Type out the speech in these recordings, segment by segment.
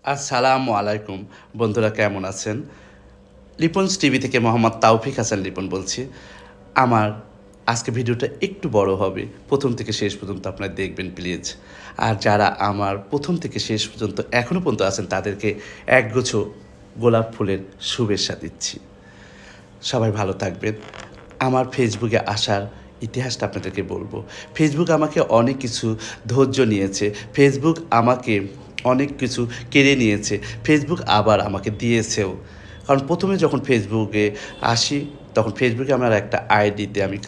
আসসালামু আলাইকুম বন্ধুরা, কেমন আছেন? লিপনস টিভি থেকে মোহাম্মদ তাওফিক হাসান লিপন বলছি। আমার আজকে ভিডিওটা একটু বড় হবে, প্রথম থেকে শেষ পর্যন্ত আপনারা দেখবেন প্লিজ। আর যারা আমার প্রথম থেকে শেষ পর্যন্ত এখনও পর্যন্ত আছেন তাদেরকে একগুচ্ছ গোলাপ ফুলের শুভেচ্ছা দিচ্ছি। সবাই ভালো থাকবেন। আমার ফেসবুকে আসার ইতিহাসটা আপনাদেরকে বলবো। ফেসবুক আমাকে অনেক কিছু ধৈর্য নিয়েছে, ফেসবুক আমাকে অনেক কিছু কেড়ে নিয়েছে, ফেসবুক আবার আমাকে দিয়েছেও। কারণ প্রথমে যখন ফেসবুকে আসি তখন ফেসবুকে আমার একটা আইডিতে আমি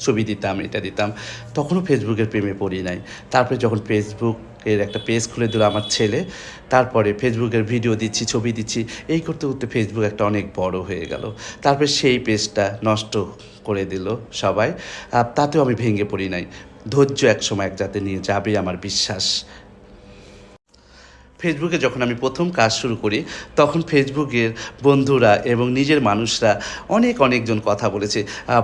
ছবি দিতাম, এটা দিতাম, তখনও ফেসবুকের প্রেমে পড়ি নাই। তারপরে যখন ফেসবুকের একটা পেজ খুলে দিল আমার ছেলে, তারপরে ফেসবুকের ভিডিও দিচ্ছি, ছবি দিচ্ছি, এই করতে করতে ফেসবুক একটা অনেক বড় হয়ে গেল। তারপরে সেই পেজটা নষ্ট করে দিল সবাই, তাতেও আমি ভেঙে পড়ি নাই। ধৈর্য একসময় এক জাতে নিয়ে যাবে আমার বিশ্বাস। ফেসবুকে যখন আমি প্রথম কাজ শুরু করি তখন ফেসবুকের বন্ধুরা এবং নিজের মানুষরা অনেকজন কথা বলেছে,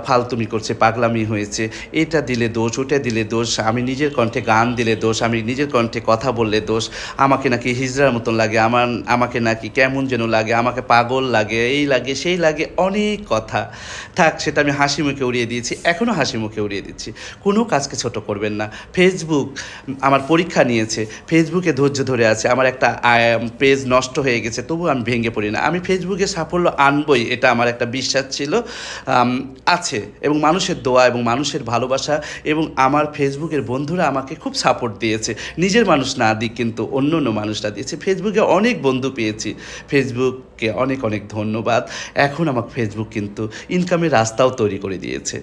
ফালতুমি করছে, পাগলামি হয়েছে, এটা দিলে দোষ, ওটা দিলে দোষ, আমি নিজের কণ্ঠে গান দিলে দোষ, আমি নিজের কণ্ঠে কথা বললে দোষ, আমাকে নাকি হিজড়ার মতন লাগে, আমাকে নাকি কেমন যেন লাগে, আমাকে পাগল লাগে, এই লাগে সেই লাগে, অনেক কথা। থাক, সেটা আমি হাসি মুখে উড়িয়ে দিয়েছি, এখনও হাসি মুখে উড়িয়ে দিচ্ছি। কোনো কাজকে ছোট করবেন না। ফেসবুক আমার পরীক্ষা নিয়েছে, ফেসবুকে ধৈর্য ধরে আছে। আমার একটা পেজ নষ্ট হয়ে গেছে, তবু আমি ভেঙে পড়ি না। আমি ফেসবুকে সাফল্য আনবই, এটা আমার একটা বিশ্বাস ছিল, আছে। এবং মানুষের দোয়া এবং মানুষের ভালোবাসা এবং আমার ফেসবুকের বন্ধুরা আমাকে খুব সাপোর্ট দিয়েছে। নিজের মানুষ না দিক কিন্তু অন্য মানুষরা দিয়েছে। ফেসবুকে অনেক বন্ধু পেয়েছি, ফেসবুককে অনেক ধন্যবাদ। এখন আমাকে ফেসবুক কিন্তু ইনকামের রাস্তাও তৈরি করে দিয়েছে।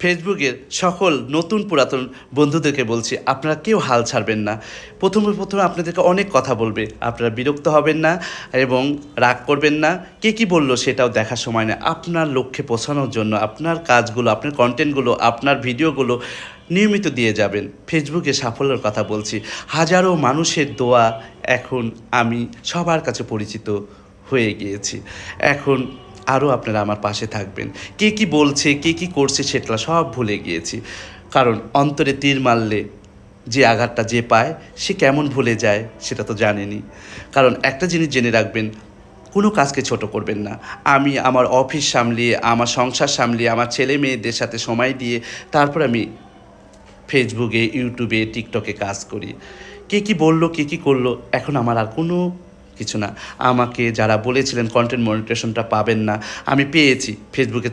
ফেসবুকের সকল নতুন পুরাতন বন্ধুদেরকে বলছি, আপনারা কেউ হাল ছাড়বেন না। প্রথমে আপনাদেরকে অনেক কথা বলবে, আপনারা বিরক্ত হবেন না এবং রাগ করবেন না। কে কী বললো সেটাও দেখার সময় না। আপনার লক্ষ্যে পৌঁছানোর জন্য আপনার কাজগুলো, আপনার কন্টেন্টগুলো, আপনার ভিডিওগুলো নিয়মিত দিয়ে যাবেন। ফেসবুকে সাফল্যের কথা বলছি, হাজারো মানুষের দোয়া, এখন আমি সবার কাছে পরিচিত হয়ে গিয়েছি। এখন আরও আপনারা আমার পাশে থাকবেন। কে কী বলছে, কে কী করছে সেটা সব ভুলে গিয়েছি। কারণ অন্তরে তীর মারলে যে আঘাতটা যে পায় সে কেমন ভুলে যায় সেটা তো জানেনই। কারণ একটা জিনিস জেনে রাখবেন, কোনো কাজকে ছোট করবেন না। আমি আমার অফিস সামলিয়ে, আমার সংসার সামলিয়ে, আমার ছেলে মেয়েদের সাথে সময় দিয়ে তারপর আমি ফেসবুকে, ইউটিউবে, টিকটকে কাজ করি। কে কী বললো, কে কী করলো, এখন আমার আর কোনো কিছু না। আমাকে যারা বলেছিলেন কন্টেন্ট মনিটাইজেশনটা পাবেন না, আমি পেয়েছি। ফেসবুকে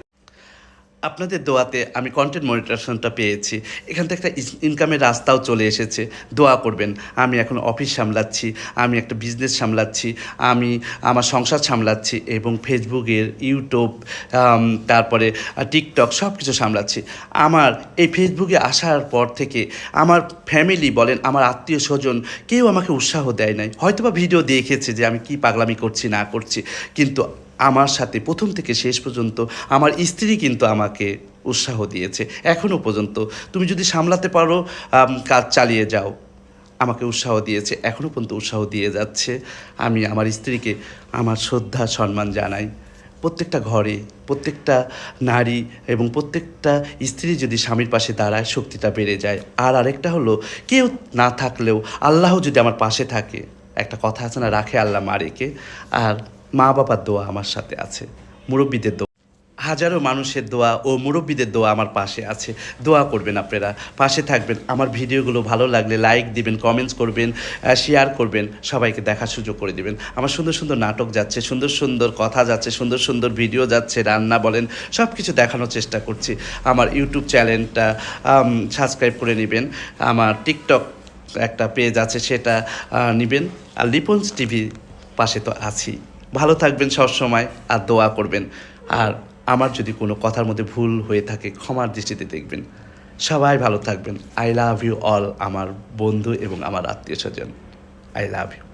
আপনাদের দোয়াতে আমি কন্টেন্ট মনিটাইজেশনটা পেয়েছি। এখান থেকে একটা ইনকামের রাস্তাও চলে এসেছে। দোয়া করবেন। আমি এখন অফিস সামলাচ্ছি, আমি একটা বিজনেস সামলাচ্ছি, আমি আমার সংসার সামলাচ্ছি এবং ফেসবুকের, ইউটিউব, তারপরে টিকটক সব কিছু সামলাচ্ছি। আমার এই ফেসবুকে আসার পর থেকে আমার ফ্যামিলি বলেন, আমার আত্মীয় স্বজন কেউ আমাকে উৎসাহ দেয় নাই। হয়তোবা ভিডিও দেখেছে যে আমি কী পাগলামি করছি না করছি, কিন্তু আমার সাথে প্রথম থেকে শেষ পর্যন্ত আমার স্ত্রী কিন্তু আমাকে উৎসাহ দিয়েছে এখনও পর্যন্ত। তুমি যদি সামলাতে পারো, কাজ চালিয়ে যাও, আমাকে উৎসাহ দিয়েছে, এখনও পর্যন্ত উৎসাহ দিয়ে যাচ্ছে। আমি আমার স্ত্রীকে আমার শ্রদ্ধা সম্মান জানাই। প্রত্যেকটা ঘরে প্রত্যেকটা নারী এবং প্রত্যেকটা স্ত্রী যদি স্বামীর পাশে দাঁড়ায়, শক্তিটা বেড়ে যায়। আর আরেকটা হলো, কেউ না থাকলেও আল্লাহ যদি আমার পাশে থাকে, একটা কথা আছে না, রাখে আল্লাহ মারেকে। আর মা বাবার দোয়া আমার সাথে আছে, মুরব্বীদের দোয়া, হাজারো মানুষের দোয়া ও মুরব্বীদের দোয়া আমার পাশে আছে। দোয়া করবেন, আপনারা পাশে থাকবেন। আমার ভিডিওগুলো ভালো লাগলে লাইক দিবেন, কমেন্টস করবেন, শেয়ার করবেন, সবাইকে দেখার সুযোগ করে দিবেন। আমার সুন্দর নাটক যাচ্ছে, সুন্দর কথা যাচ্ছে, সুন্দর ভিডিও যাচ্ছে, রান্না বলেন, সব কিছু দেখানোর চেষ্টা করছি। আমার ইউটিউব চ্যানেলটা সাবস্ক্রাইব করে নেবেন। আমার টিকটক একটা পেজ আছে, সেটা নেবেন। আর লিপনস টিভি পাশে তো আছি। ভালো থাকবেন সবসময় আর দোয়া করবেন। আর আমার যদি কোনো কথার মধ্যে ভুল হয়ে থাকে ক্ষমার দৃষ্টিতে দেখবেন। সবাই ভালো থাকবেন। আই লাভ ইউ অল, আমার বন্ধু এবং আমার আত্মীয় স্বজন। I love you.